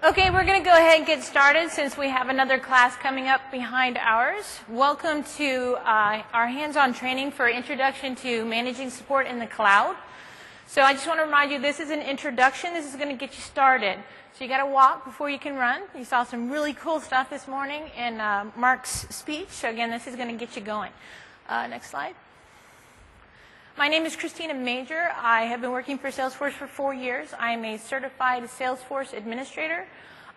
Okay, we're going to go ahead and get started since we have another class coming up behind ours. Welcome to our hands-on training for Introduction to Managing Support in the Cloud. So I just want to remind you, this is an introduction. This is going to get you started. So you got to walk before you can run. You saw some really cool stuff this morning in Mark's speech. So again, this is going to get you going. Next slide. My name is Christina Major. I have been working for Salesforce for 4 years. I am a certified Salesforce administrator.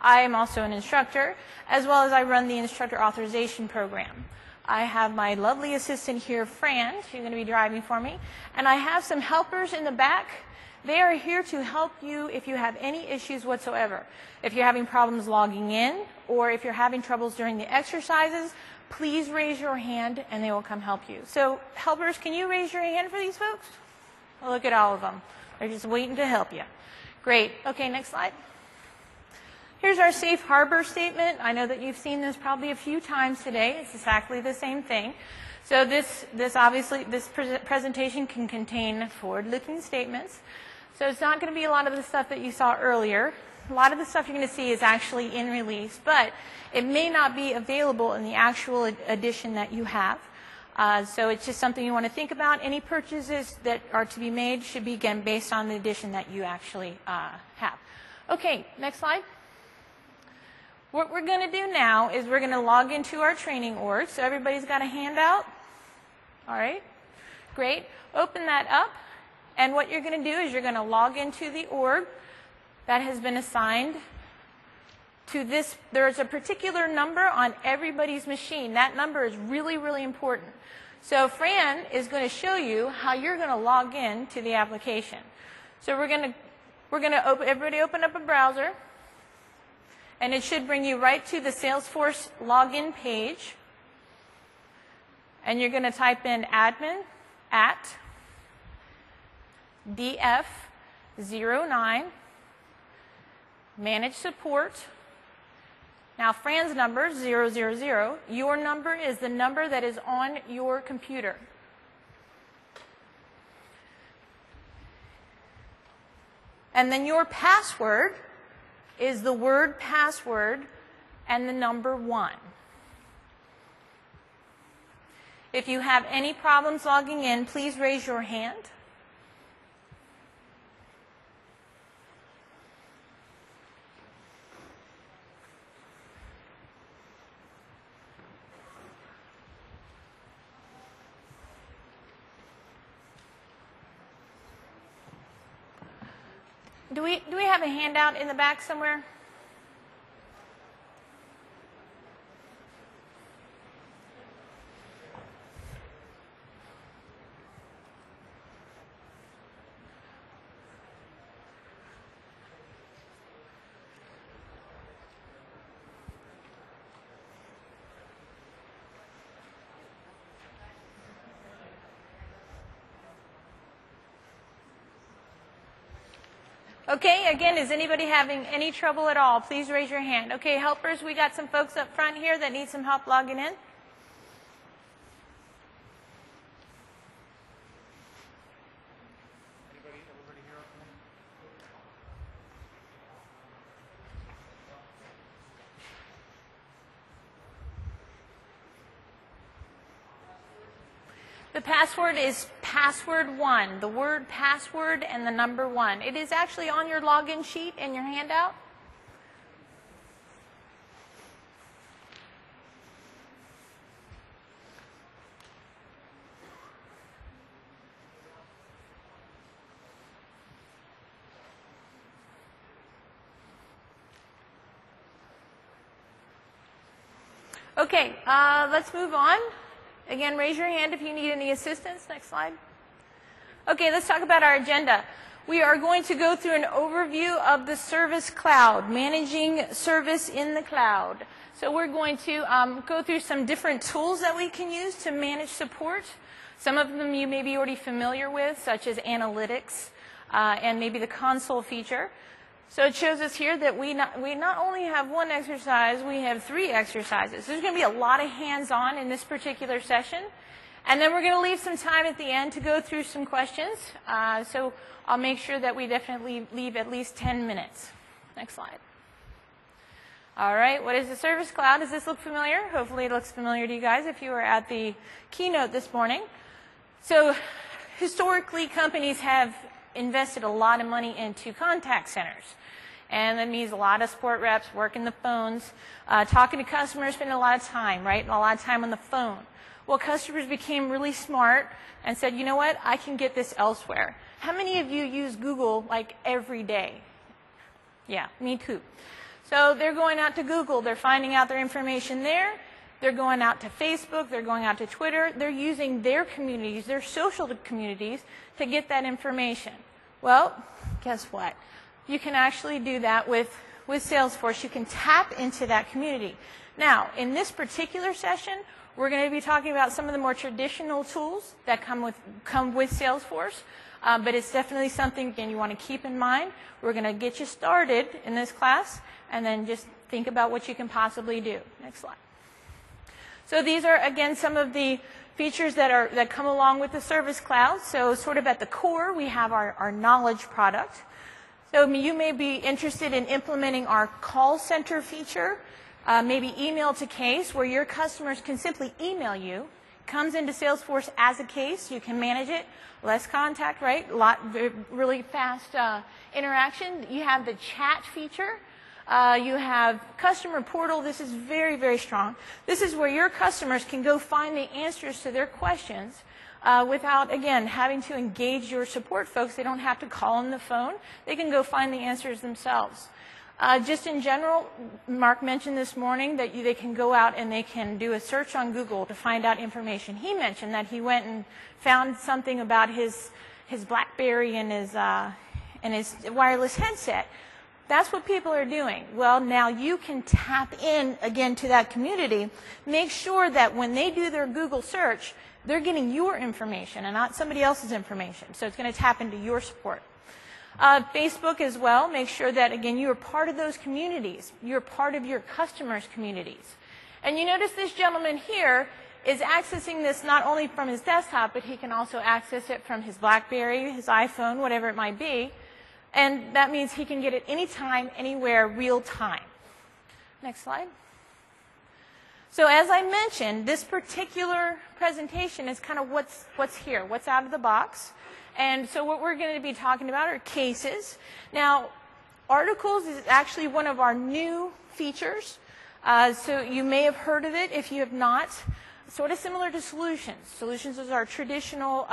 I am also an instructor, as well as I run the instructor authorization program. I have my lovely assistant here, Fran. She's going to be driving for me. And I have some helpers in the back. They are here to help you if you have any issues whatsoever. If you're having problems logging in, or if you're having troubles during the exercises, please raise your hand and they will come help you. So helpers, can you raise your hand for these folks? Well, look at all of them. They're just waiting to help you. Great. Okay, next slide. Here's our safe harbor statement. I know that you've seen this probably a few times today. It's exactly the same thing. So this presentation can contain forward-looking statements. So it's not going to be a lot of the stuff that you saw earlier. A lot of the stuff you're going to see is actually in release, but it may not be available in the actual edition that you have. So it's just something you want to think about. Any purchases that are to be made should be, again, based on the edition that you actually have. Okay, next slide. What we're going to do now is we're going to log into our training org. So everybody's got a handout. All right, great. Open that up. And what you're going to do is you're going to log into the org that has been assigned to this. There's a particular number on everybody's machine. That number is really, really important. So Fran is going to show you how you're going to log in to the application. So everybody open up a browser, and it should bring you right to the Salesforce login page. And you're going to type in admin at df09 manage support. Now Fran's number is 000. Your number is the number that is on your computer. And then your password is the word password and the number 1. If you have any problems logging in, please raise your hand. Do we have a handout in the back somewhere? Okay, again, is anybody having any trouble at all? Please raise your hand. Okay, helpers, we got some folks up front here that need some help logging in. Everybody here okay? The password is password1, the word password and the number 1. It is actually on your login sheet in your handout. Okay, let's move on. Again, raise your hand if you need any assistance. Next slide. Okay, let's talk about our agenda. We are going to go through an overview of the Service Cloud, managing service in the cloud. So we're going to go through some different tools that we can use to manage support. Some of them you may be already familiar with, such as analytics and maybe the console feature. So it shows us here that we not only have one exercise, we have 3 exercises. There's going to be a lot of hands-on in this particular session. And then we're going to leave some time at the end to go through some questions. So I'll make sure that we definitely leave at least 10 minutes. Next slide. All right, what is the Service Cloud? Does this look familiar? Hopefully it looks familiar to you guys if you were at the keynote this morning. So historically, companies have invested a lot of money into contact centers. And that means a lot of support reps working the phones, talking to customers, spending a lot of time, right? And a lot of time on the phone. Well, customers became really smart and said, you know what, I can get this elsewhere. How many of you use Google like every day? Yeah, me too. So they're going out to Google, they're finding out their information there, they're going out to Facebook, they're going out to Twitter, they're using their communities, their social communities to get that information. Well, guess what? You can actually do that with Salesforce. You can tap into that community. Now, in this particular session, we're going to be talking about some of the more traditional tools that come with Salesforce, but it's definitely something, again, you want to keep in mind. We're going to get you started in this class, and then just think about what you can possibly do. Next slide. So these are, again, some of the features that come along with the Service Cloud. So sort of at the core, we have our knowledge product. So you may be interested in implementing our call center feature, maybe email to case, where your customers can simply email you. Comes into Salesforce as a case. You can manage it. Less contact, right? Really fast interaction. You have the chat feature. You have customer portal. This is very, very strong. This is where your customers can go find the answers to their questions without, again, having to engage your support folks. They don't have to call on the phone. They can go find the answers themselves. Just in general, Mark mentioned this morning that they can go out and they can do a search on Google to find out information. He mentioned that he went and found something about his BlackBerry and his wireless headset. That's what people are doing. Well, now you can tap in, again, to that community. Make sure that when they do their Google search, they're getting your information and not somebody else's information. So it's going to tap into your support. Facebook as well. Make sure that, again, you are part of those communities. You're part of your customers' communities. And you notice this gentleman here is accessing this not only from his desktop, but he can also access it from his BlackBerry, his iPhone, whatever it might be. And that means he can get it anytime, anywhere, real time. Next slide. So as I mentioned, this particular presentation is kind of what's here, what's out of the box. And so what we're going to be talking about are cases. Now, articles is actually one of our new features. So you may have heard of it if you have not. Sort of similar to solutions. Solutions is our traditional,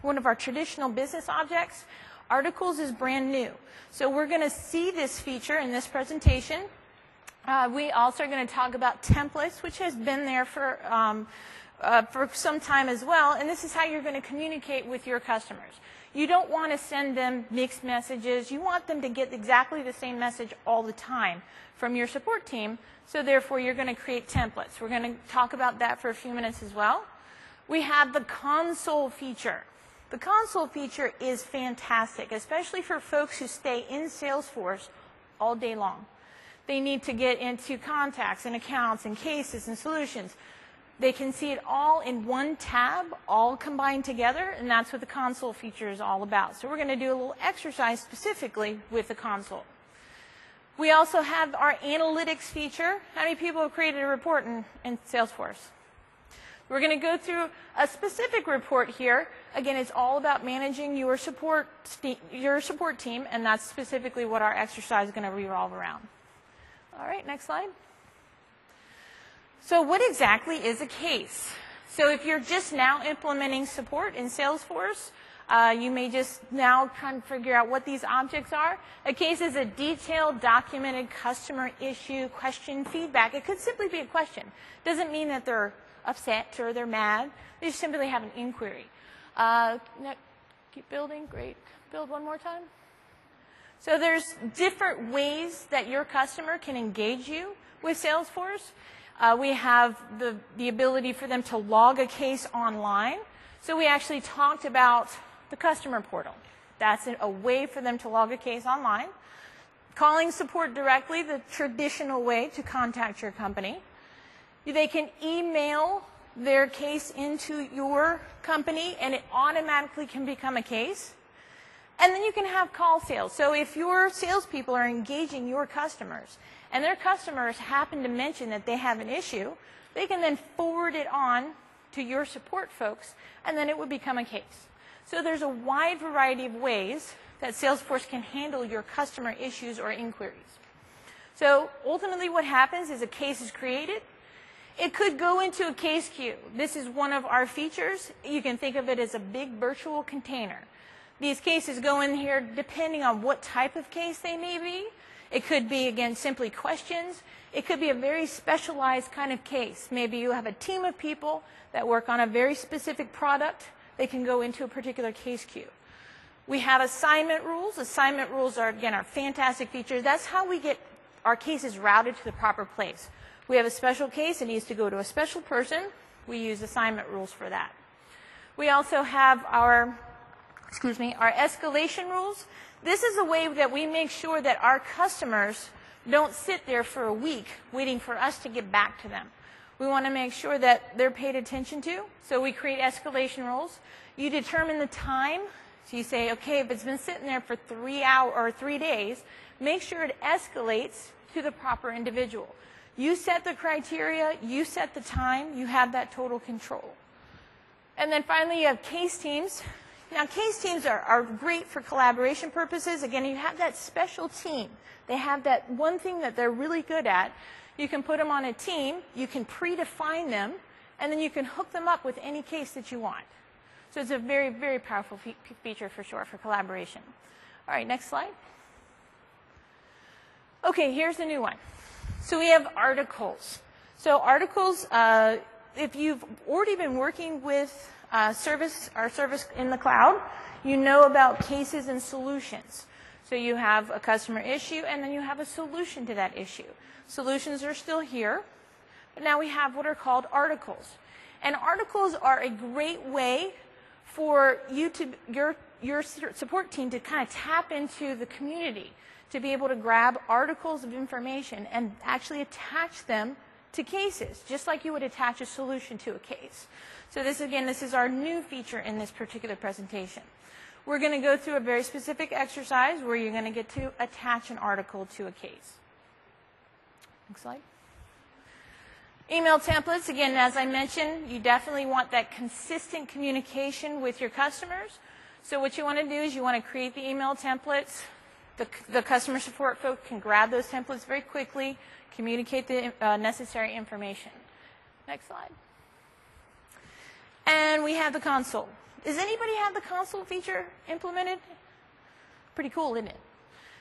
one of our traditional business objects. Articles is brand new. So we're going to see this feature in this presentation. We also are going to talk about templates, which has been there for some time as well. And this is how you're going to communicate with your customers. You don't want to send them mixed messages. You want them to get exactly the same message all the time from your support team. So therefore, you're going to create templates. We're going to talk about that for a few minutes as well. We have the console feature. The console feature is fantastic, especially for folks who stay in Salesforce all day long. They need to get into contacts and accounts and cases and solutions. They can see it all in one tab, all combined together, and that's what the console feature is all about. So we're going to do a little exercise specifically with the console. We also have our analytics feature. How many people have created a report in Salesforce? We're going to go through a specific report here. Again, it's all about managing your support team, and that's specifically what our exercise is going to revolve around. All right, next slide. So what exactly is a case? So if you're just now implementing support in Salesforce, you may just now try to figure out what these objects are. A case is a detailed, documented customer issue, question, feedback. It could simply be a question. Doesn't mean that they're upset or they're mad. They just simply have an inquiry. Keep building. Great. Build one more time. So there's different ways that your customer can engage you with Salesforce. We have the ability for them to log a case online. So we actually talked about the customer portal. That's a way for them to log a case online. Calling support directly, the traditional way to contact your company. They can email their case into your company, and it automatically can become a case. And then you can have call sales. So if your salespeople are engaging your customers and their customers happen to mention that they have an issue, they can then forward it on to your support folks, and then it would become a case. So there's a wide variety of ways that Salesforce can handle your customer issues or inquiries. So ultimately what happens is a case is created. It could go into a case queue. This is one of our features. You can think of it as a big virtual container. These cases go in here depending on what type of case they may be. It could be, again, simply questions. It could be a very specialized kind of case. Maybe you have a team of people that work on a very specific product. They can go into a particular case queue. We have assignment rules. Assignment rules are, again, our fantastic features. That's how we get our cases routed to the proper place. We have a special case. It needs to go to a special person. We use assignment rules for that. We also have our escalation rules. This is a way that we make sure that our customers don't sit there for a week waiting for us to get back to them. We want to make sure that they're paid attention to, so we create escalation rules. You determine the time. So you say, okay, if it's been sitting there for 3 hours or 3 days, make sure it escalates to the proper individual. You set the criteria, you set the time, you have that total control. And then finally, you have case teams. Now, case teams are great for collaboration purposes. Again, you have that special team. They have that one thing that they're really good at. You can put them on a team, you can predefine them, and then you can hook them up with any case that you want. So it's a very, very powerful feature for sure for collaboration. All right, next slide. Okay, here's the new one. So we have articles. So articles, if you've already been working with our service in the cloud, you know about cases and solutions. So you have a customer issue, and then you have a solution to that issue. Solutions are still here, but now we have what are called articles. And articles are a great way for you to, your support team to kind of tap into the community, to be able to grab articles of information and actually attach them to cases, just like you would attach a solution to a case. So this, again, this is our new feature in this particular presentation. We're going to go through a very specific exercise where you're going to get to attach an article to a case. Next slide. Email templates, again, as I mentioned, you definitely want that consistent communication with your customers. So what you want to do is you want to create the email templates. The customer support folk can grab those templates very quickly, communicate the necessary information. Next slide. And we have the console. Does anybody have the console feature implemented? Pretty cool, isn't it?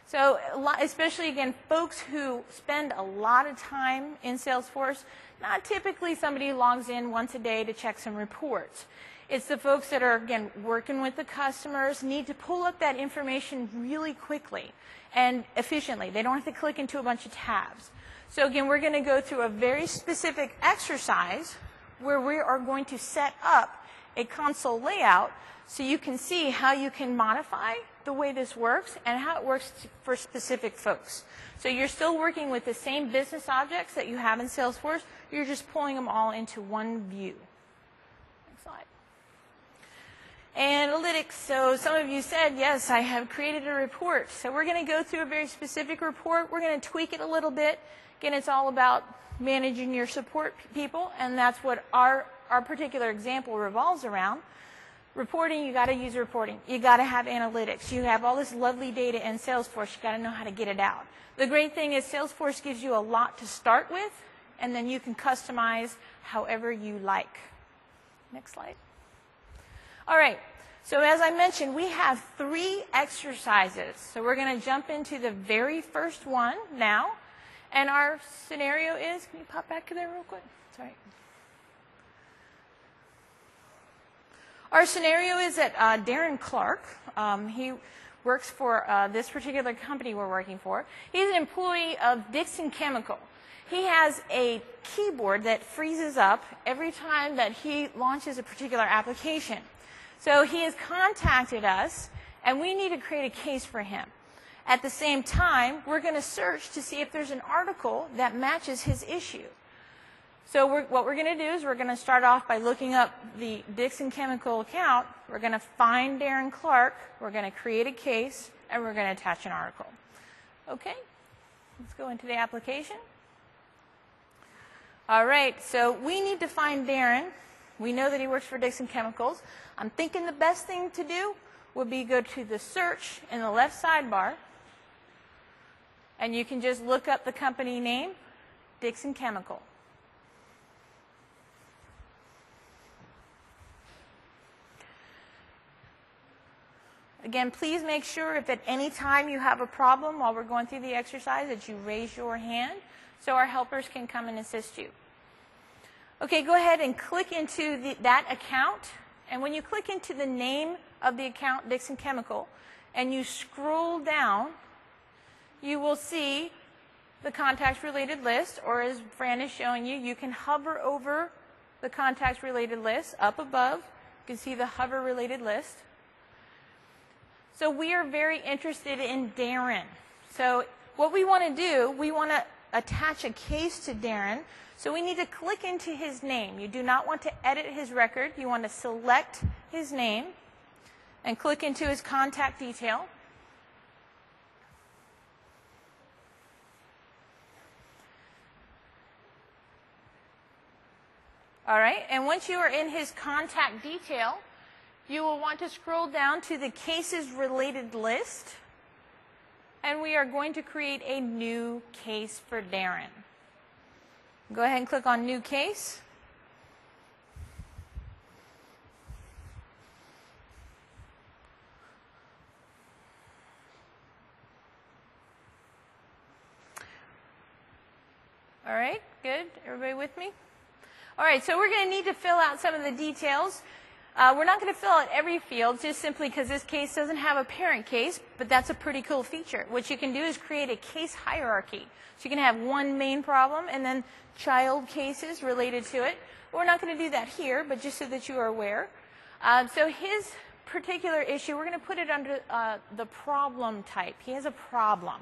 So especially, again, folks who spend a lot of time in Salesforce, not typically somebody logs in once a day to check some reports. It's the folks that are, again, working with the customers, need to pull up that information really quickly and efficiently. They don't have to click into a bunch of tabs. So again, we're going to go through a very specific exercise where we are going to set up a console layout so you can see how you can modify the way this works and how it works for specific folks. So you're still working with the same business objects that you have in Salesforce. You're just pulling them all into one view. Next slide. Analytics. So some of you said, yes, I have created a report. So we're going to go through a very specific report. We're going to tweak it a little bit. Again, it's all about managing your support people, and that's what our particular example revolves around. Reporting, you got to use reporting. You got to have analytics. You have all this lovely data in Salesforce. You got to know how to get it out. The great thing is Salesforce gives you a lot to start with, and then you can customize however you like. Next slide. All right. So as I mentioned, we have 3 exercises. So we're going to jump into the very first one now. And our scenario is, can you pop back to there real quick? Sorry. Our scenario is that Darren Clark, he works for this particular company we're working for. He's an employee of Dixon Chemical. He has a keyboard that freezes up every time that he launches a particular application. So he has contacted us, and we need to create a case for him. At the same time, we're going to search to see if there's an article that matches his issue. So what we're going to do is we're going to start off by looking up the Dixon Chemical account. We're going to find Darren Clark. We're going to create a case, and we're going to attach an article. Okay, let's go into the application. All right, so we need to find Darren. We know that he works for Dixon Chemicals. I'm thinking the best thing to do would be go to the search in the left sidebar, and you can just look up the company name, Dixon Chemical. Again, please make sure if at any time you have a problem while we're going through the exercise that you raise your hand so our helpers can come and assist you. Okay, go ahead and click into that account. And when you click into the name of the account, Dixon Chemical, and you scroll down, you will see the contacts related list, or as Fran is showing you, you can hover over the contacts related list up above. You can see the hover related list. So we are very interested in Darren. So what we want to do, we want to attach a case to Darren. So we need to click into his name. You do not want to edit his record. You want to select his name and click into his contact detail. All right, and once you are in his contact detail, you will want to scroll down to the cases related list, and we are going to create a new case for Darren. Go ahead and click on New Case. All right, good. Everybody with me? All right, so we're going to need to fill out some of the details. We're not going to fill out every field just simply because this case doesn't have a parent case, but that's a pretty cool feature. What you can do is create a case hierarchy. So you can have one main problem and then child cases related to it. We're not going to do that here, but just so that you are aware. So his particular issue, we're going to put it under the problem type. He has a problem.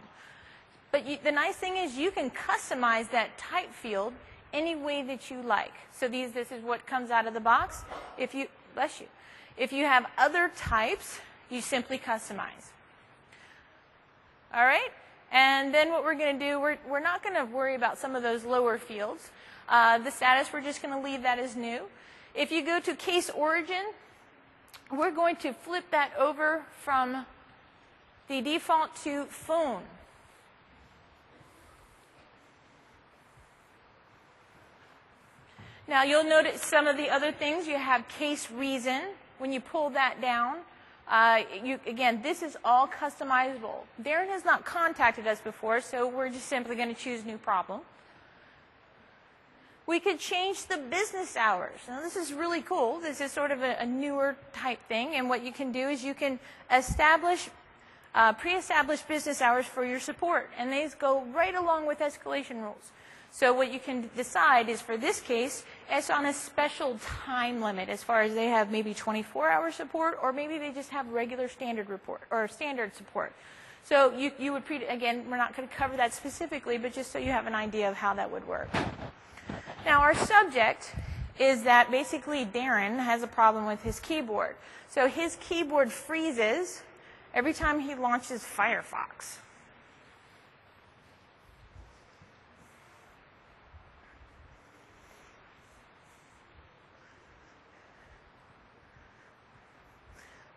But the nice thing is you can customize that type field any way that you like. So this is what comes out of the box. Bless you. If you have other types, you simply customize. All right? And then what we're going to do, we're not going to worry about some of those lower fields. The status, we're just going to leave that as new. If you go to case origin, we're going to flip that over from the default to phone. Now, you'll notice some of the other things. You have case reason. When you pull that down, again, this is all customizable. Darren has not contacted us before, so we're just simply going to choose new problem. We could change the business hours. Now, this is really cool. This is sort of a newer type thing, and what you can do is you can establish pre-established business hours for your support, and these go right along with escalation rules. So what you can decide is, for this case, it's on a special time limit, as far as they have maybe 24-hour support, or maybe they just have regular standard report or standard support. So you would again, we're not going to cover that specifically, but just so you have an idea of how that would work. Now, our subject is that basically Darren has a problem with his keyboard. So his keyboard freezes every time he launches Firefox.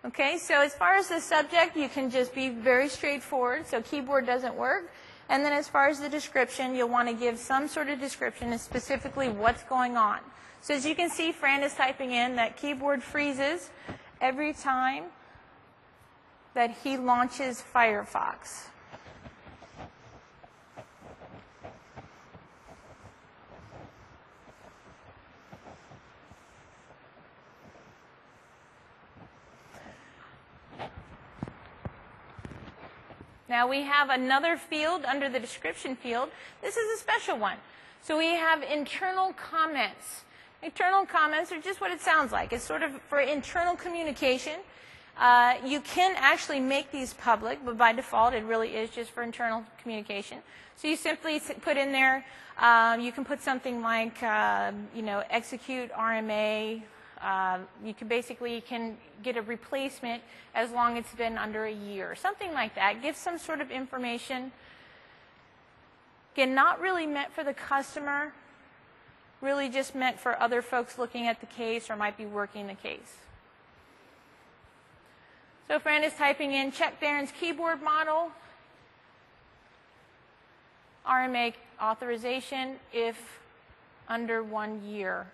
Okay, so as far as the subject, you can just be very straightforward. So keyboard doesn't work. And then as far as the description, you'll want to give some sort of description of specifically what's going on. So as you can see, Fran is typing in that keyboard freezes every time that he launches Firefox. Now we have another field under the description field. This is a special one. So we have internal comments. Internal comments are just what it sounds like. It's sort of for internal communication. You can actually make these public, but by default it really is just for internal communication. So you simply put in there, you can put something like, execute RMA. You can get a replacement as long as it's been under a year, something like that. Give some sort of information. Again, not really meant for the customer, really just meant for other folks looking at the case or might be working the case. So Fran is typing in check Darren's keyboard model, RMA authorization if under 1 year.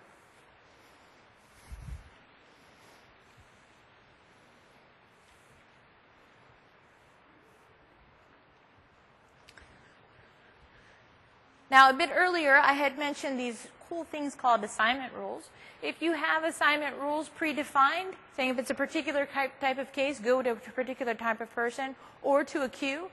Now, a bit earlier, I had mentioned these cool things called assignment rules. If you have assignment rules predefined, saying if it's a particular type of case, go to a particular type of person, or to a queue,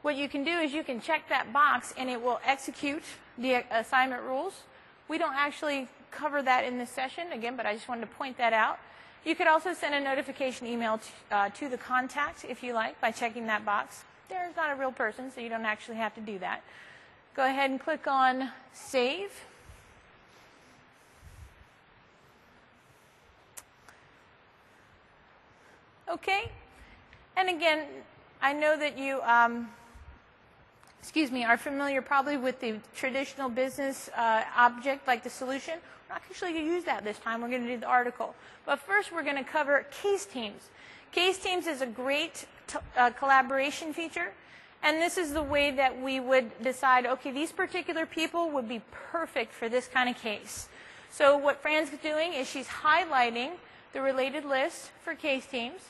what you can do is you can check that box and it will execute the assignment rules. We don't actually cover that in this session, again, but I just wanted to point that out. You could also send a notification email to the contact, if you like, by checking that box. Darren's not a real person, so you don't actually have to do that. Go ahead and click on Save. Okay. And again, I know that you, are familiar probably with the traditional business object, like the solution. We're not actually going to use that this time. We're going to do the article. But first, we're going to cover case teams. Case teams is a great collaboration feature. And this is the way that we would decide, okay, these particular people would be perfect for this kind of case. So what Fran's doing is she's highlighting the related list for case teams.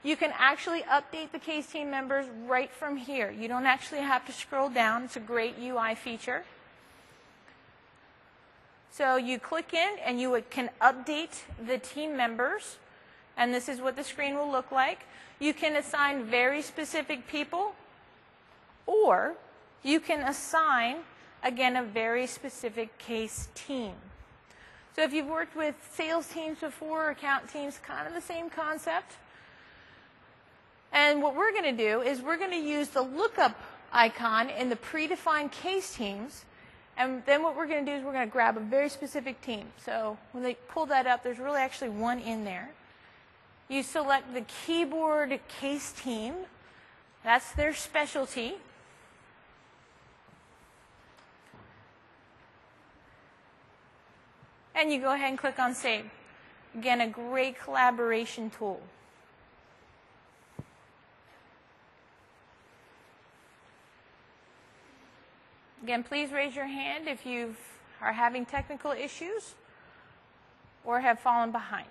You can actually update the case team members right from here. You don't actually have to scroll down. It's a great UI feature. So you click in and you can update the team members. And this is what the screen will look like. You can assign very specific people. Or you can assign, again, a very specific case team. So if you've worked with sales teams before, account teams, kind of the same concept. And what we're going to do is we're going to use the lookup icon in the predefined case teams. And then what we're going to do is we're going to grab a very specific team. So when they pull that up, there's really actually one in there. You select the keyboard case team. That's their specialty. And you go ahead and click on Save. Again, a great collaboration tool. Again, please raise your hand if you are having technical issues or have fallen behind.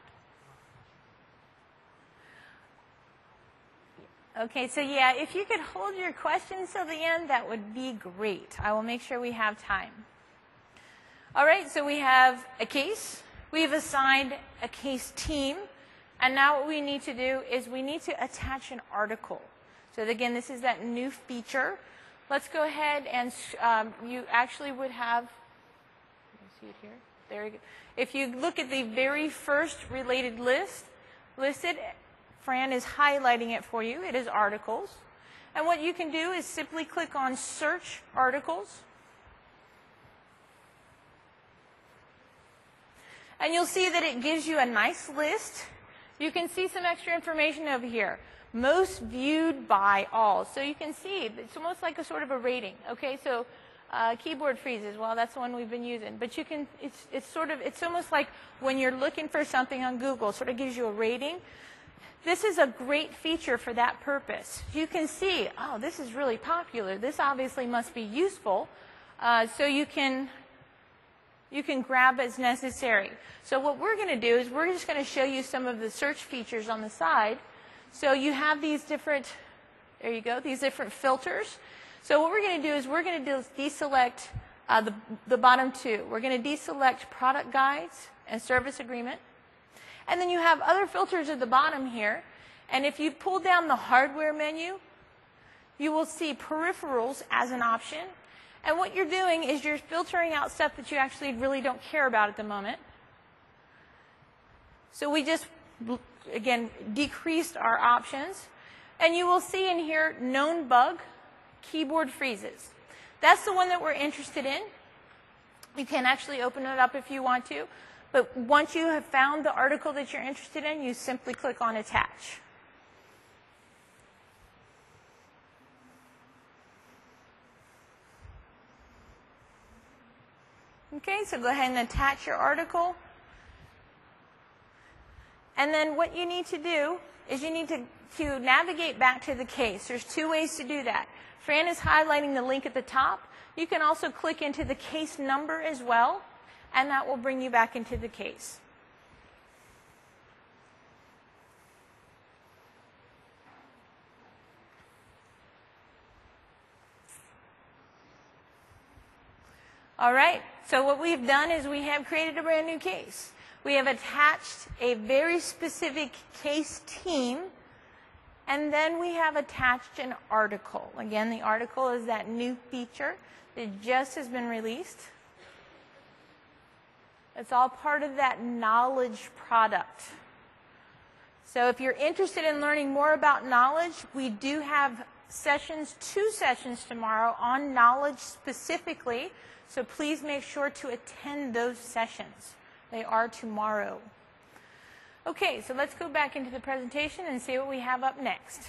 Okay, so yeah, if you could hold your questions till the end, that would be great. I will make sure we have time. All right, so we have a case. We've assigned a case team. And now what we need to do is we need to attach an article. So again, this is that new feature. Let's go ahead and you actually would have, let me see it here. There you go. If you look at the very first related list listed, Fran is highlighting it for you. It is articles. And what you can do is simply click on Search Articles. And you'll see that it gives you a nice list. You can see some extra information over here. Most viewed by all. So you can see it's almost like a sort of a rating. Okay, so keyboard freezes. Well, that's the one we've been using. But you can. It's almost like when you're looking for something on Google. It sort of gives you a rating. This is a great feature for that purpose. You can see, oh, this is really popular. This obviously must be useful. So you can grab as necessary. So what we're going to do is we're just going to show you some of the search features on the side. So you have these different, there you go, these different filters. So what we're going to do is we're going to deselect the bottom two. We're going to deselect product guides and service agreement. And then you have other filters at the bottom here. And if you pull down the hardware menu, you will see peripherals as an option. And what you're doing is you're filtering out stuff that you actually really don't care about at the moment. So we just again, decreased our options. And you will see in here, known bug, keyboard freezes. That's the one that we're interested in. You can actually open it up if you want to. But once you have found the article that you're interested in, you simply click on Attach. Okay, so go ahead and attach your article. And then what you need to do is you need to navigate back to the case. There's two ways to do that. Fran is highlighting the link at the top. You can also click into the case number as well, and that will bring you back into the case. All right, so what we've done is we have created a brand new case. We have attached a very specific case team, and then we have attached an article. Again, the article is that new feature that just has been released. It's all part of that knowledge product. So if you're interested in learning more about knowledge, we do have sessions, 2 sessions tomorrow on knowledge specifically. So please make sure to attend those sessions. They are tomorrow. Okay, so let's go back into the presentation and see what we have up next.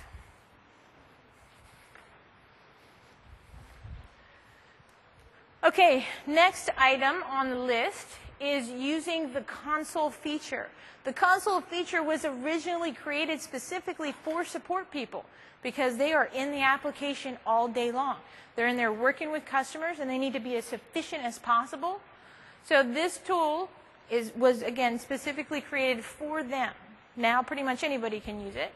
Okay, next item on the list is using the console feature. The console feature was originally created specifically for support people because they are in the application all day long. They're in there working with customers, and they need to be as efficient as possible. So this tool was, again, specifically created for them. Now pretty much anybody can use it.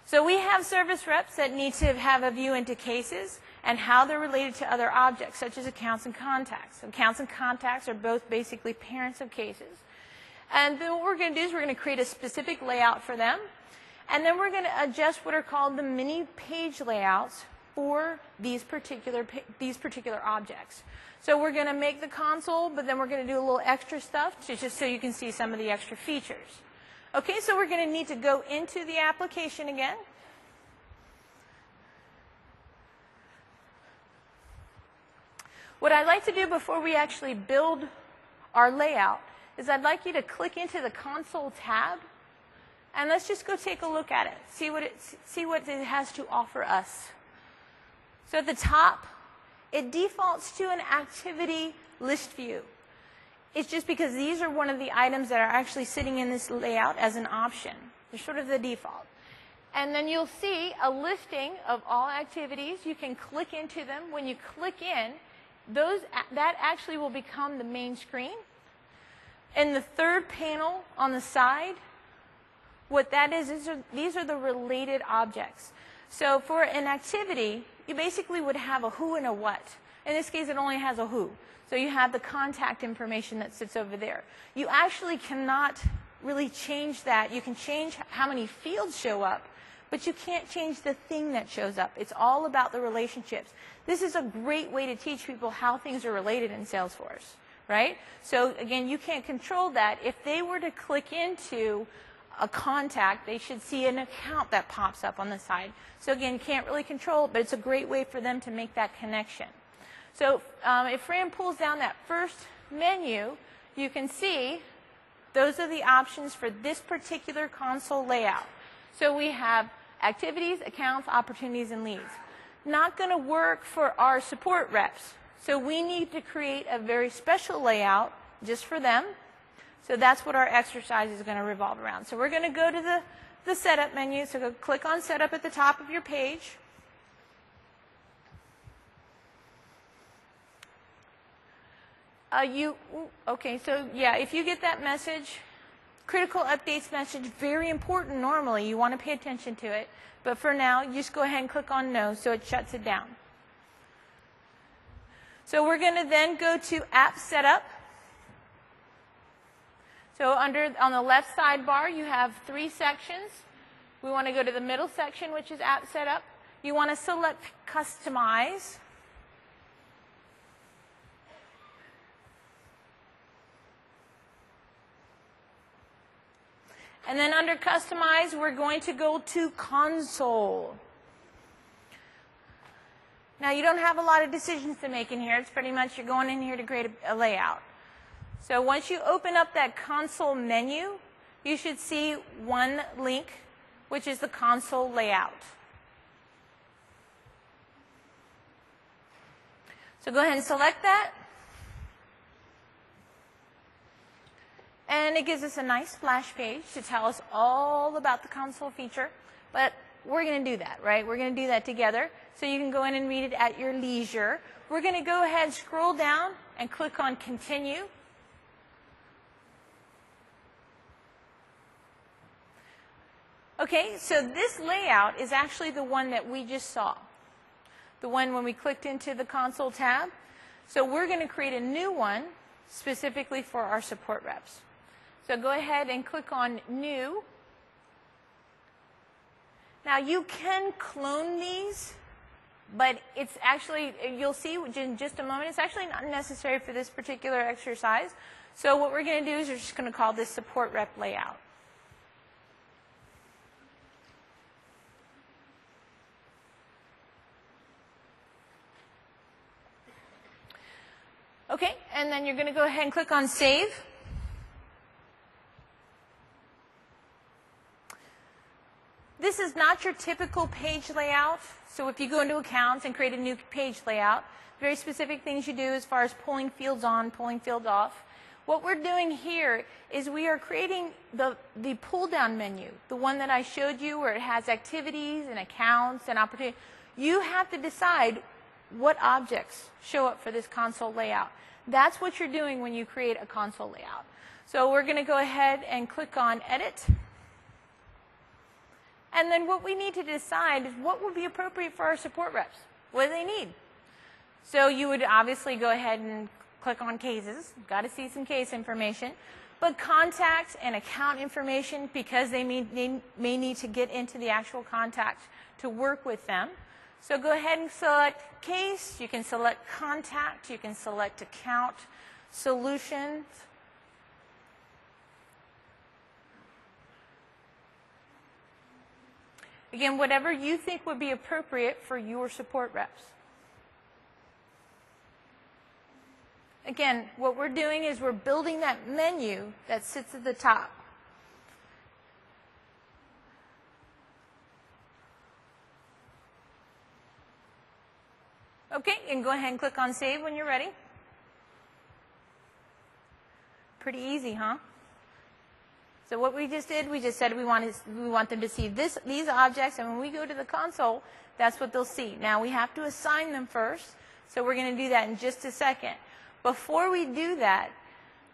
So we have service reps that need to have a view into cases and how they're related to other objects, such as accounts and contacts. Accounts and contacts are both basically parents of cases. And then what we're going to do is we're going to create a specific layout for them. And then we're going to adjust what are called the mini page layouts for these particular objects. So we're going to make the console, but then we're going to do a little extra stuff just so you can see some of the extra features. Okay, so we're going to need to go into the application again. What I'd like to do before we actually build our layout is I'd like you to click into the console tab, and let's just go take a look at it, see what it has to offer us. So at the top, it defaults to an activity list view. It's just because these are one of the items that are actually sitting in this layout as an option. They're sort of the default. And then you'll see a listing of all activities. You can click into them. When you click in, that actually will become the main screen. In the third panel on the side, what that is these are the related objects. So for an activity, you basically would have a who and a what. In this case, it only has a who. So you have the contact information that sits over there. You actually cannot really change that. You can change how many fields show up, but you can't change the thing that shows up. It's all about the relationships. This is a great way to teach people how things are related in Salesforce, right? So again, you can't control that. If they were to click into a contact, they should see an account that pops up on the side. So again, you can't really control it, but it's a great way for them to make that connection. So if Fran pulls down that first menu, you can see those are the options for this particular console layout. So we have activities, accounts, opportunities, and leads. Not going to work for our support reps. So we need to create a very special layout just for them. So that's what our exercise is going to revolve around. So we're going to go to the setup menu. So go click on setup at the top of your page. Okay, so yeah, if you get that message, critical updates message, very important normally. You want to pay attention to it. But for now, you just go ahead and click on no so it shuts it down. So we're going to then go to app setup. So on the left sidebar, you have 3 sections. We want to go to the middle section, which is app setup. You want to select customize. And then under Customize, we're going to go to Console. Now, you don't have a lot of decisions to make in here. It's pretty much you're going in here to create a layout. So once you open up that console menu, you should see one link, which is the console layout. So go ahead and select that. And it gives us a nice splash page to tell us all about the console feature. But we're going to do that, right? We're going to do that together. So you can go in and read it at your leisure. We're going to go ahead and scroll down and click on Continue. Okay, so this layout is actually the one that we just saw. The one when we clicked into the console tab. So we're going to create a new one specifically for our support reps. So go ahead and click on New. Now you can clone these, but it's actually, you'll see in just a moment, it's actually not necessary for this particular exercise. So what we're going to do is we're just going to call this support rep layout. Okay, and then you're going to go ahead and click on Save. This is not your typical page layout. So if you go into Accounts and create a new page layout, very specific things you do as far as pulling fields on, pulling fields off. What we're doing here is we are creating the pull-down menu, the one that I showed you where it has activities and accounts and opportunities. You have to decide what objects show up for this console layout. That's what you're doing when you create a console layout. So we're going to go ahead and click on Edit. And then what we need to decide is what would be appropriate for our support reps. What do they need? So you would obviously go ahead and click on cases. You've got to see some case information. But contacts and account information, because they may need to get into the actual contact to work with them. So go ahead and select case. You can select contact. You can select account, solutions. Again, whatever you think would be appropriate for your support reps. Again, what we're doing is we're building that menu that sits at the top. Okay, and go ahead and click on Save when you're ready. Pretty easy, huh? So what we just did, we just said we want them to see these objects, and when we go to the console, that's what they'll see. Now we have to assign them first, so we're going to do that in just a second. Before we do that,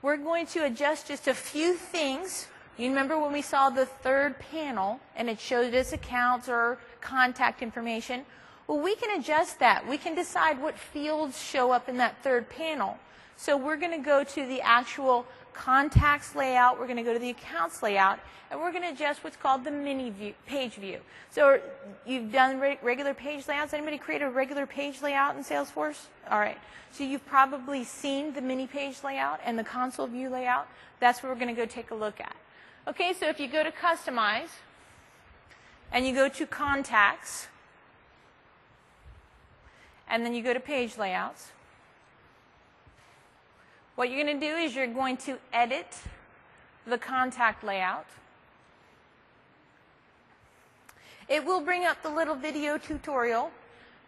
we're going to adjust just a few things. You remember when we saw the third panel, and it showed us accounts or contact information? Well, we can adjust that. We can decide what fields show up in that third panel. So we're going to go to the actual contacts layout, we're going to go to the accounts layout, and we're going to adjust what's called the mini view, page view. So you've done regular page layouts. Anybody create a regular page layout in Salesforce? All right. So you've probably seen the mini page layout and the console view layout. That's what we're going to go take a look at. Okay, so if you go to Customize and you go to Contacts and then you go to Page Layouts, what you're going to do is you're going to edit the contact layout. It will bring up the little video tutorial.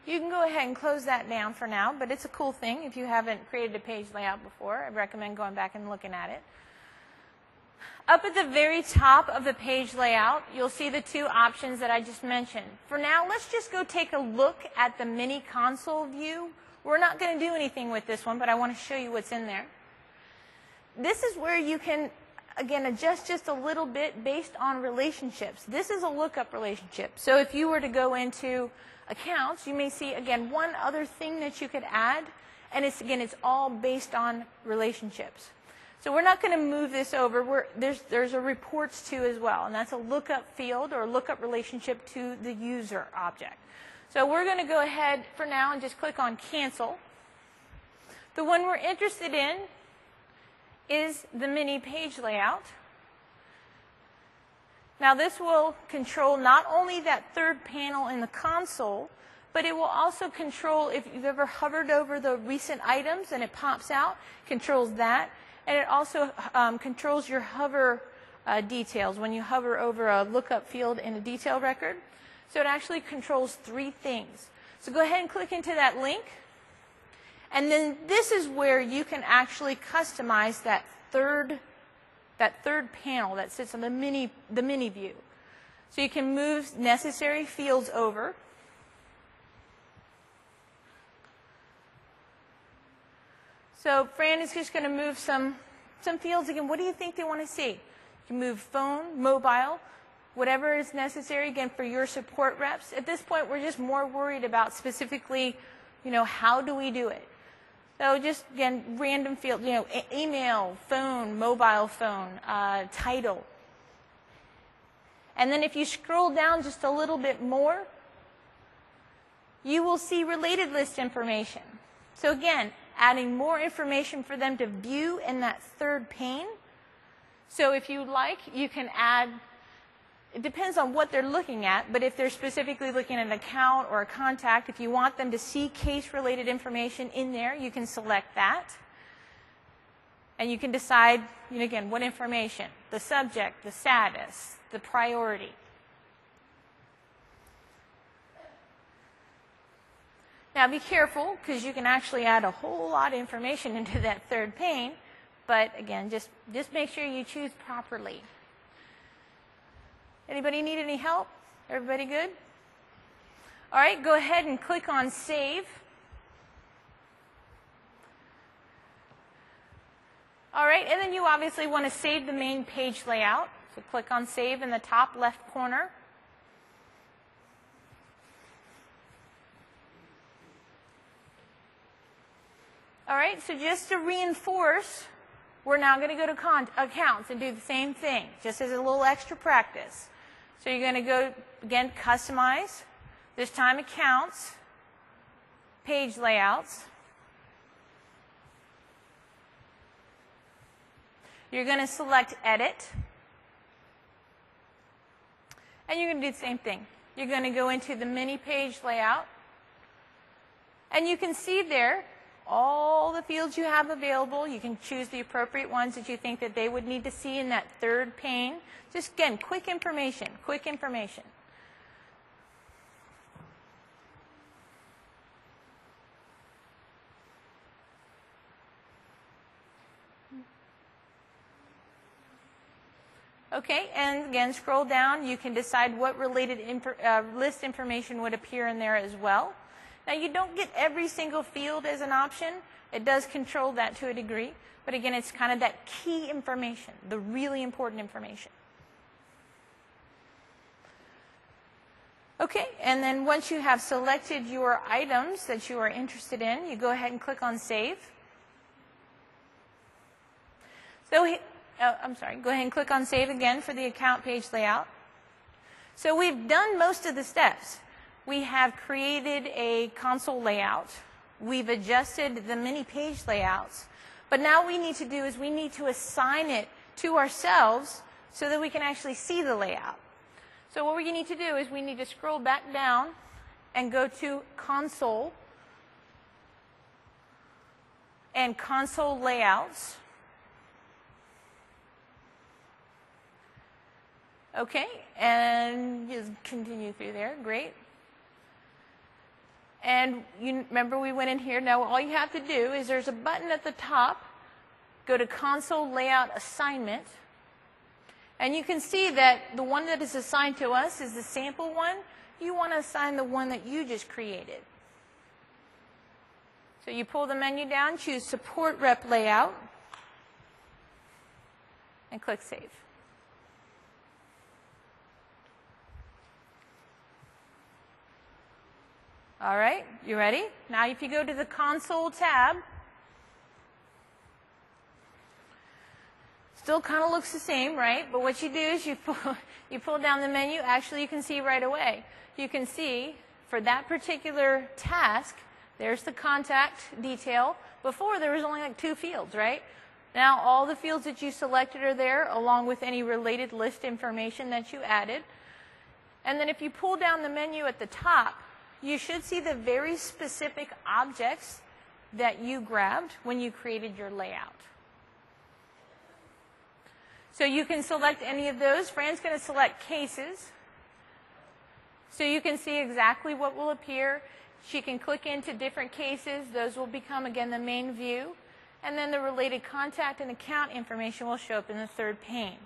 You can go ahead and close that down for now, but it's a cool thing. If you haven't created a page layout before, I recommend going back and looking at it. Up at the very top of the page layout, you'll see the two options that I just mentioned. For now, let's just go take a look at the mini console view. We're not going to do anything with this one, but I want to show you what's in there. This is where you can, again, adjust just a little bit based on relationships. This is a lookup relationship. So if you were to go into accounts, you may see, again, one other thing that you could add, and it's all based on relationships. So we're not going to move this over. There's a reports to as well, and that's a lookup field or a lookup relationship to the user object. So we're going to go ahead for now and just click on Cancel. The one we're interested in is the mini page layout. Now this will control not only that third panel in the console, but it will also control if you've ever hovered over the recent items and it pops out, controls that. And it also controls your hover details when you hover over a lookup field in a detail record. So it actually controls 3 things. So go ahead and click into that link. And then this is where you can actually customize that third panel that sits on the mini view. So you can move necessary fields over. So Fran is just going to move some fields again. What do you think they want to see? You can move phone, mobile, whatever is necessary, again, for your support reps. At this point, we're just more worried about specifically, how do we do it? So just, again, random field, email, phone, mobile phone, title. And then if you scroll down just a little bit more, you will see related list information. So again, adding more information for them to view in that third pane. So if you like, you can add, it depends on what they're looking at, but if they're specifically looking at an account or a contact, if you want them to see case-related information in there, you can select that. And you can decide, again, what information, the subject, the status, the priority. Now be careful, because you can actually add a whole lot of information into that third pane, but again, just make sure you choose properly. Anybody need any help? Everybody good? All right, go ahead and click on Save. All right, and then you obviously want to save the main page layout. So click on Save in the top left corner. All right, so just to reinforce, we're now going to go to Accounts and do the same thing, just as a little extra practice. So you're going to go, again, Customize, this time Accounts, Page Layouts. You're going to select Edit. And you're going to do the same thing. You're going to go into the mini page layout. And you can see there all the fields you have available. You can choose the appropriate ones that you think that they would need to see in that third pane. Just, again, quick information, quick information. Okay, and again, scroll down. You can decide what related list information would appear in there as well. Now, you don't get every single field as an option. It does control that to a degree. But again, it's kind of that key information, the really important information. Okay, and then once you have selected your items that you are interested in, you go ahead and click on Save. So, I'm sorry, go ahead and click on Save again for the account page layout. So we've done most of the steps. We have created a console layout. We've adjusted the mini page layouts. But now what we need to do is we need to assign it to ourselves so that we can actually see the layout. So what we need to do is we need to scroll back down and go to Console and Console Layouts. Okay, and just continue through there. Great. And you remember we went in here. Now all you have to do is there's a button at the top. Go to Console Layout Assignment. And you can see that the one that is assigned to us is the sample one. You want to assign the one that you just created. So you pull the menu down, choose Support Rep Layout, and click Save. All right, you ready? Now if you go to the Console tab, still kind of looks the same, right? But what you do is you pull down the menu. Actually, you can see right away. You can see for that particular task, there's the contact detail. Before, there was only like 2 fields, right? Now all the fields that you selected are there, along with any related list information that you added. And then if you pull down the menu at the top, you should see the very specific objects that you grabbed when you created your layout. So you can select any of those. Fran's going to select cases. So you can see exactly what will appear. She can click into different cases. Those will become, again, the main view. And then the related contact and account information will show up in the third pane,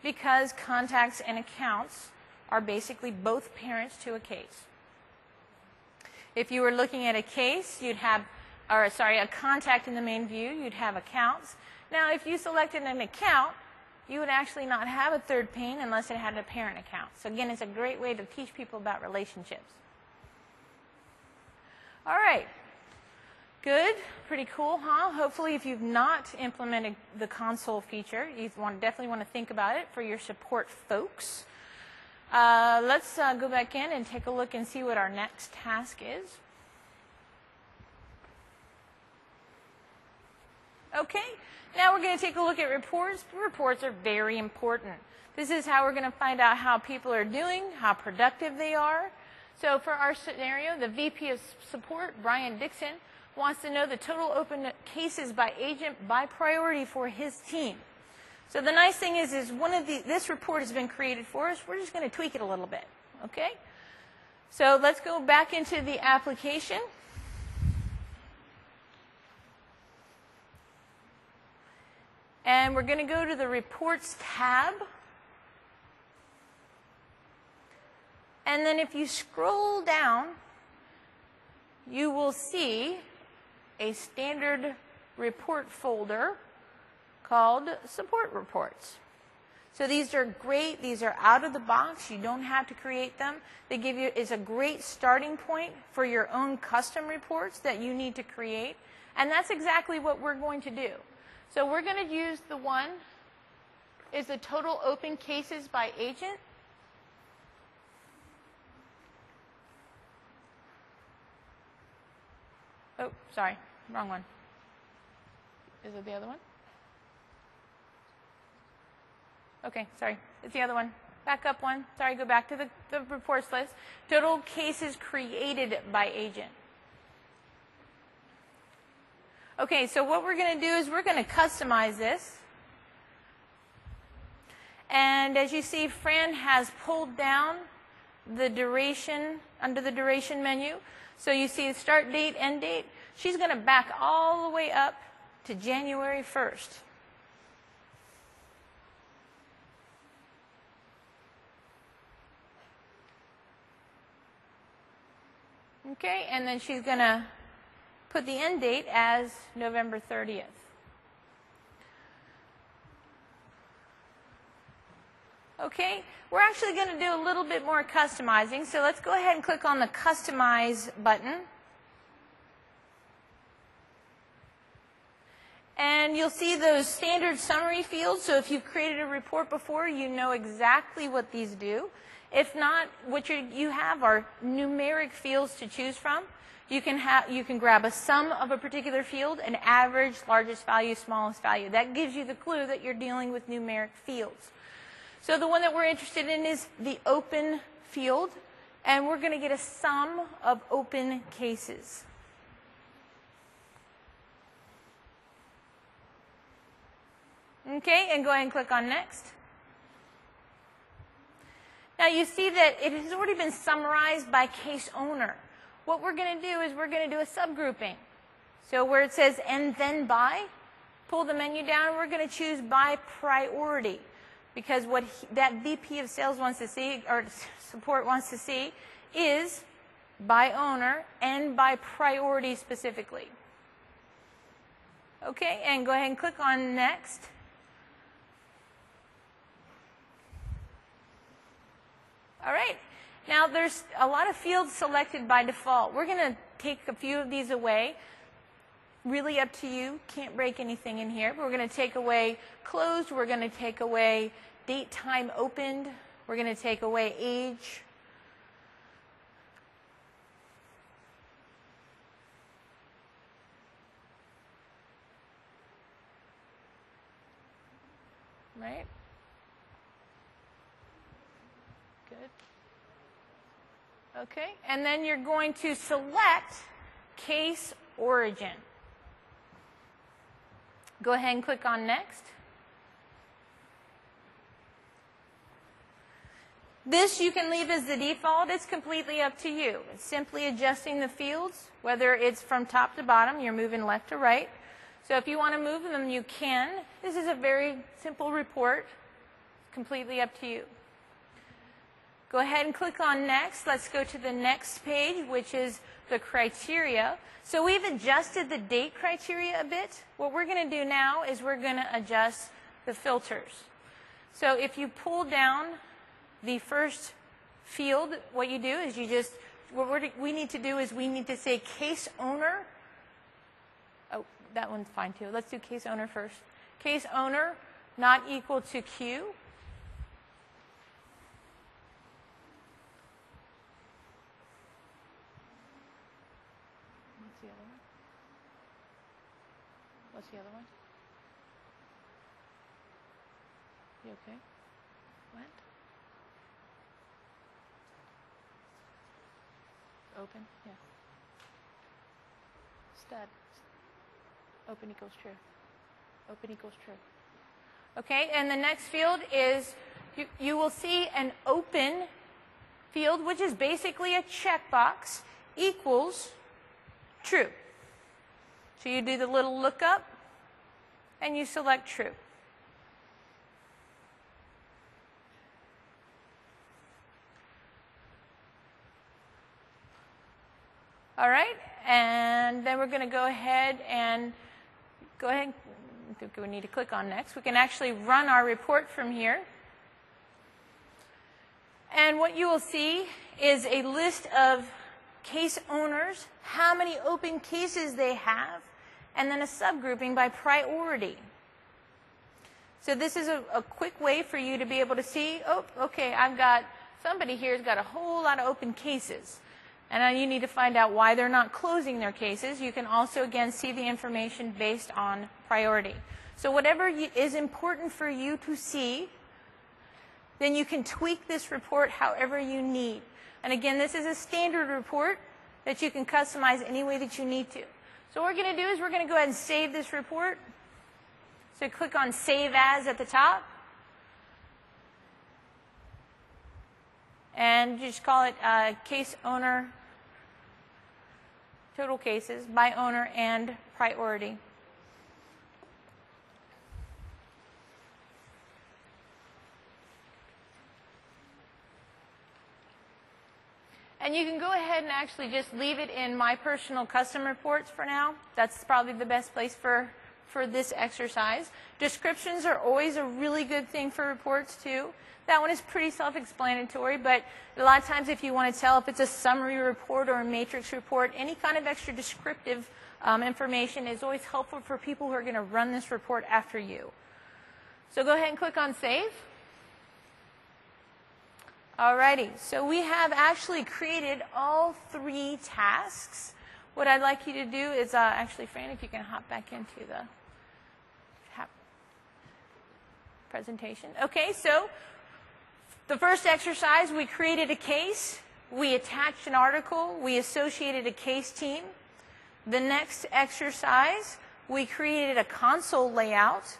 because contacts and accounts are basically both parents to a case. If you were looking at a case, you'd have, or sorry, a contact in the main view, you'd have accounts. Now, if you selected an account, you would actually not have a third pane unless it had a parent account. So again, it's a great way to teach people about relationships. All right. Good. Pretty cool, huh? Hopefully, if you've not implemented the console feature, you definitely want to think about it for your support folks. Let's go back in and take a look and see what our next task is. Okay. Now we're going to take a look at reports. Reports are very important. This is how we're going to find out how people are doing, how productive they are. So for our scenario, the VP of Support, Brian Dixon, wants to know the total open cases by agent by priority for his team. So the nice thing is this report has been created for us. We're just going to tweak it a little bit. Okay? So let's go back into the application. And we're going to go to the Reports tab. And then if you scroll down, you will see a standard report folder called Support Reports. So these are great. These are out of the box. You don't have to create them. They give you, it's a great starting point for your own custom reports that you need to create. And that's exactly what we're going to do. So we're going to use the one, is the total open cases by agent. Oh, sorry, wrong one. Is it the other one? Okay, sorry, it's the other one. Back up one. Sorry, go back to the reports list. Total cases created by agent. Okay, so what we're going to do is we're going to customize this. And as you see, Fran has pulled down the duration under the duration menu. So you see the start date, end date. She's going to back all the way up to January 1st. Okay, and then she's going to put the end date as November 30th. Okay, we're actually going to do a little bit more customizing, so let's go ahead and click on the Customize button. And you'll see those standard summary fields, so if you've created a report before, you know exactly what these do. If not, what you have are numeric fields to choose from. You can grab a sum of a particular field, an average, largest value, smallest value. That gives you the clue that you're dealing with numeric fields. So the one that we're interested in is the open field, and we're going to get a sum of open cases. Okay, and go ahead and click on Next. Now you see that it has already been summarized by case owner. What we're going to do is we're going to do a subgrouping. So where it says and then by, pull the menu down, we're going to choose by priority. Because what that VP of Sales wants to see, or Support wants to see, is by owner and by priority specifically. Okay, and go ahead and click on Next. All right. Now, there's a lot of fields selected by default. We're going to take a few of these away. Really up to you. Can't break anything in here. But we're going to take away closed. We're going to take away date, time opened. We're going to take away age. right? Good. Okay, and then you're going to select case origin. Go ahead and click on next. This you can leave as the default. It's completely up to you. It's simply adjusting the fields, whether it's from top to bottom, you're moving left to right. So if you want to move them, you can. This is a very simple report. Completely up to you. Go ahead and click on next. Let's go to the next page, which is the criteria. So we've adjusted the date criteria a bit. What we're going to do now is we're going to adjust the filters. So if you pull down the first field, what you do is you just, what we need to do is we need to say case owner. Oh, that one's fine too. Let's do case owner first. Case owner not equal to Q. What's the other one? What's the other one? You okay? What? Open? Yeah. Stud. Open equals true. Open equals true. Okay, and the next field is, you will see an open field, which is basically a checkbox, equals true. So you do the little lookup, and you select true. All right, and then we're going to go ahead and I think we need to click on next. We can actually run our report from here. And what you will see is a list of case owners, how many open cases they have, and then a subgrouping by priority. So this is a quick way for you to be able to see, oh, okay, I've got somebody here who's got a whole lot of open cases. And now you need to find out why they're not closing their cases. You can also, again, see the information based on priority. So whatever is important for you to see, then you can tweak this report however you need. And again, this is a standard report that you can customize any way that you need to. So what we're going to do is we're going to go ahead and save this report. So click on Save As at the top. And just call it case owner, total cases by owner and priority. And you can go ahead and actually just leave it in My Personal Custom Reports for now. That's probably the best place for this exercise. Descriptions are always a really good thing for reports too. That one is pretty self-explanatory, but a lot of times if you want to tell if it's a summary report or a matrix report, any kind of extra descriptive information is always helpful for people who are going to run this report after you. So go ahead and click on Save. Alrighty, so we have actually created all 3 tasks. What I'd like you to do is, actually, Fran, if you can hop back into the presentation. Okay, so the first exercise, we created a case, we attached an article, we associated a case team. The next exercise, we created a console layout.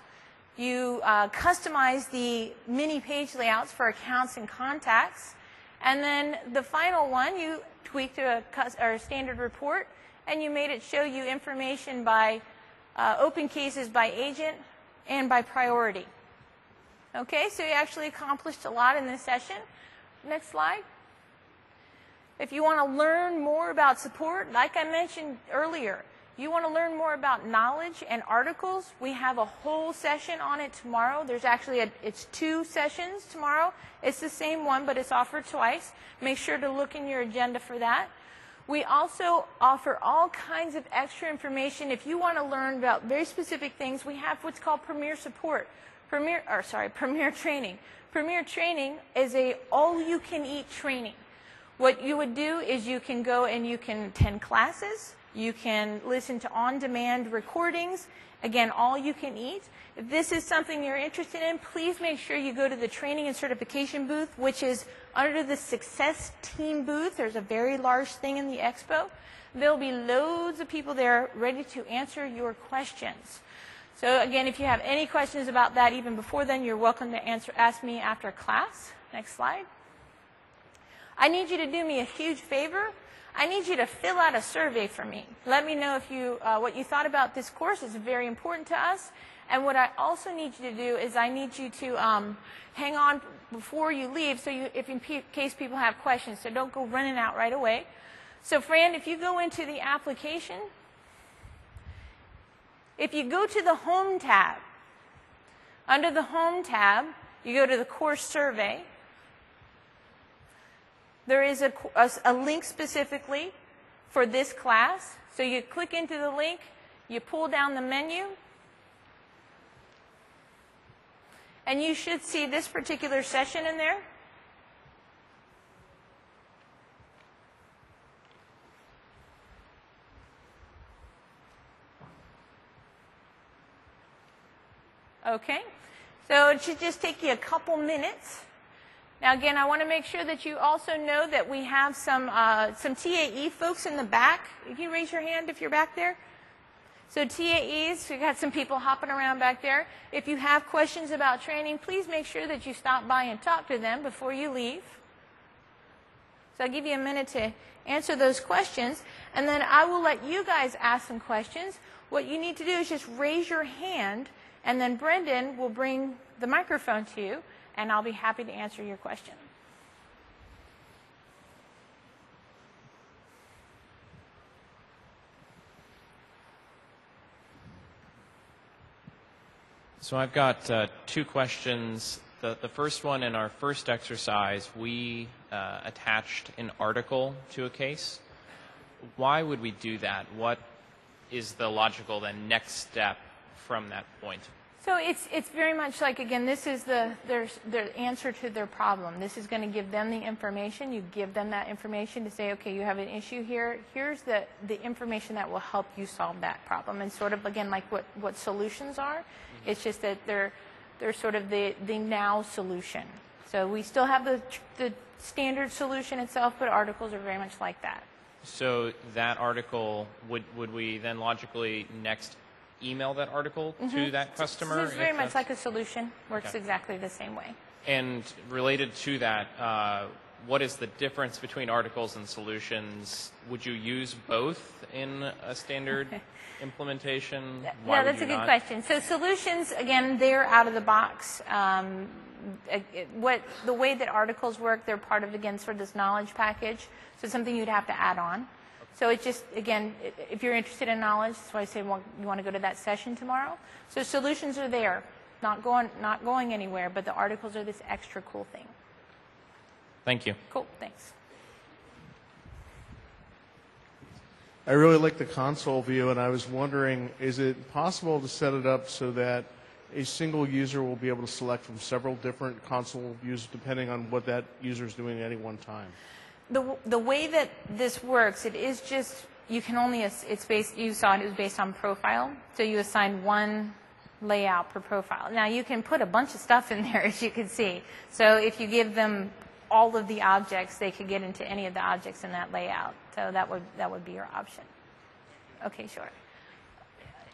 You customize the mini page layouts for accounts and contacts. And then the final one, you tweaked a standard report, and you made it show you information by open cases by agent and by priority. Okay, so you actually accomplished a lot in this session. Next slide. If you want to learn more about support, like I mentioned earlier, you want to learn more about knowledge and articles, we have a whole session on it tomorrow. There's actually, it's 2 sessions tomorrow. It's the same one, but it's offered twice. Make sure to look in your agenda for that. We also offer all kinds of extra information. If you want to learn about very specific things, we have what's called Premier Support. Premier Training. Premier Training is a all-you-can-eat training. What you would do is you can go and you can attend classes, You can listen to on-demand recordings. Again, all you can eat. If this is something you're interested in, please make sure you go to the training and certification booth, which is under the Success Team booth. There's a very large thing in the expo. There'll be loads of people there ready to answer your questions. So again, if you have any questions about that even before then, you're welcome to ask me after class. Next slide. I need you to do me a huge favor. I need you to fill out a survey for me. Let me know if what you thought about this course. Is very important to us. And what I also need you to do is I need you to hang on before you leave, so if in case people have questions. So don't go running out right away. So Fran, if you go into the application, if you go to the Home tab, under the Home tab, you go to the course survey. There is a link specifically for this class. So you click into the link, you pull down the menu, and you should see this particular session in there. Okay, so it should just take you a couple minutes. Now again, I want to make sure that you also know that we have some TAE folks in the back. Can you raise your hand if you're back there? So TAEs, we've got some people hopping around back there. If you have questions about training, please make sure that you stop by and talk to them before you leave. So I'll give you a minute to answer those questions, and then I will let you guys ask some questions. What you need to do is just raise your hand, and then Brendan will bring the microphone to you, and I'll be happy to answer your question. So I've got two questions. The first one, in our first exercise, we attached an article to a case. Why would we do that? What is the logical then next step from that point? So it's very much like, again, this is their answer to their problem. This is going to give them the information. You give them that information to say, okay, you have an issue here. Here's the information that will help you solve that problem. And sort of, again, like what solutions are. Mm-hmm. It's just that they're sort of the now solution. So we still have the standard solution itself, but articles are very much like that. So that article, would we then logically next email that article to that customer? It's very much like a solution. Works exactly the same way. And related to that, what is the difference between articles and solutions? Would you use both in a standard implementation? Yeah, that's a good question. So solutions, again, they're out of the box. The way that articles work, they're part of, again, sort of this knowledge package. So it's something you'd have to add on. So it just, again, if you're interested in knowledge, that's why I say, well, you want to go to that session tomorrow. So solutions are there, not going anywhere, but the articles are this extra cool thing. Thank you. Cool, thanks. I really like the console view, and I was wondering, is it possible to set it up so that a single user will be able to select from several different console views depending on what that user is doing at any one time? The way that this works, it is just, you can only, it's based, you saw it was based on profile, so you assign one layout per profile. Now you can put a bunch of stuff in there, as you can see. So if you give them all of the objects, they could get into any of the objects in that layout. So that would be your option. Okay, sure.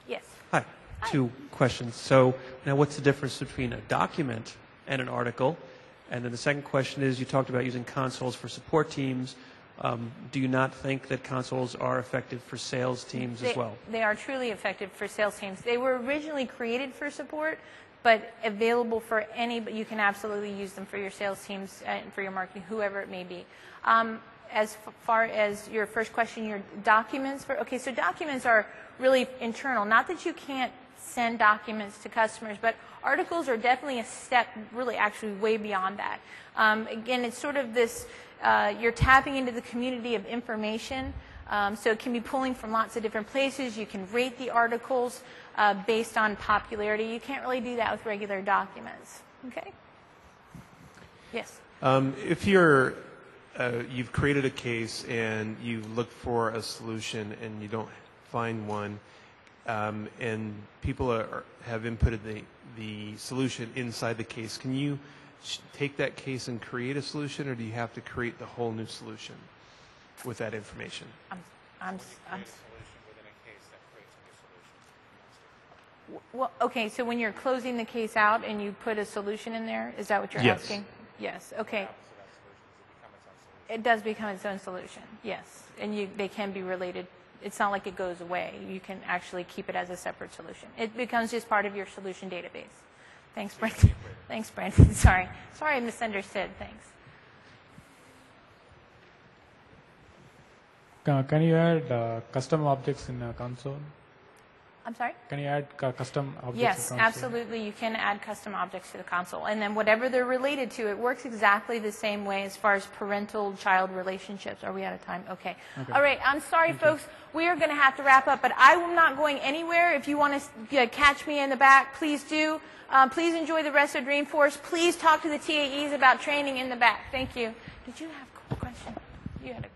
Yes. Hi. Two questions. So now what's the difference between a document and an article? And then the second question is, you talked about using consoles for support teams. Do you not think that consoles are effective for sales teams as well? They are truly effective for sales teams. They were originally created for support, but available for any, but you can absolutely use them for your sales teams and for your marketing, whoever it may be. As far as your first question, your documents, okay, so documents are really internal. Not that you can't send documents to customers, but articles are definitely a step, really actually way beyond that. Again, it's sort of this, you're tapping into the community of information, so it can be pulling from lots of different places. You can rate the articles based on popularity. You can't really do that with regular documents. Okay? Yes? If you're you've created a case and you look for a solution and you don't find one, and people have inputted the solution inside the case. Can you take that case and create a solution, or do you have to create the whole new solution with that information? Well, okay, so when you're closing the case out and you put a solution in there, is that what you're Yes. asking? Yes. Okay. It does become its own solution. Yes, and they can be related. It's not like it goes away. You can actually keep it as a separate solution. It becomes just part of your solution database. Thanks, Brandon. Thanks, Brandon. Sorry, I misunderstood. Thanks. Can you add custom objects in a console? I'm sorry? Can you add custom objects Yes, in console? absolutely. You can add custom objects to the console. And then whatever they're related to, it works exactly the same way as far as parental-child relationships. Are we out of time? Okay. All right. I'm sorry, folks. We are going to have to wrap up, but I am not going anywhere. If you want to catch me in the back, please do. Please enjoy the rest of Dreamforce. Please talk to the TAEs about training in the back. Thank you. Did you have a question? You had a